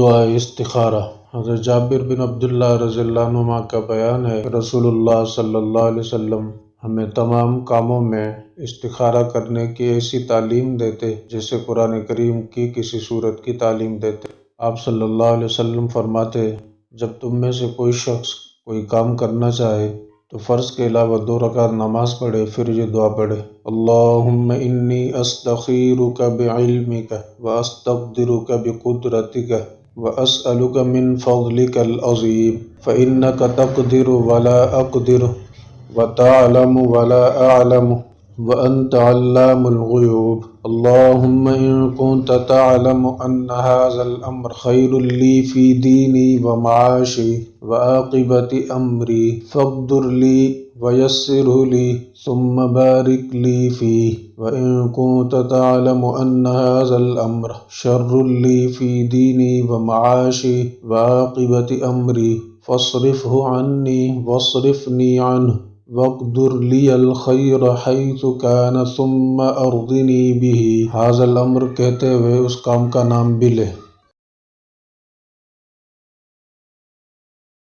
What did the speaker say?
دعائے استخارہ۔ حضرت جابر بن عبداللہ رضی اللہ عنہما کا بیان ہے کہ رسول اللہ صلی اللہ علیہ وسلم ہمیں تمام کاموں میں استخارہ کرنے کی ایسی تعلیم دیتے جیسے قرآن کریم کی کسی سورت کی تعلیم دیتے۔ آپ صلی اللہ علیہ وسلم فرماتے، جب تم میں سے کوئی شخص کوئی کام کرنا چاہے تو فرض کے علاوہ 2 رکعت نماز پڑھے، پھر یہ دعا پڑھے: اللہم انی استخیرک بعلمک واستقدرک بقدرتک واسألک من فضلک العظیم فإنک تقدر ولا اقدر وتعلم ولا اعلم وانت علام الغیوب اللہم ان کنت تعلم ان هذا الامر خیر لی فی دینی ومعاشی وعاقبت امری فاقدر لی ویسرہ لی ثم بارک لی فیہ وإن كنت تعلم أن هذا الأمر شر لي في ديني ومعاشي وعاقبة أمري فاصرفه عني واصرفني عنه واقدر لي الخير حيث كان ثم أرضني به۔ هذا الأمر کہتے ہوئے اس کام کا نام بھی لے۔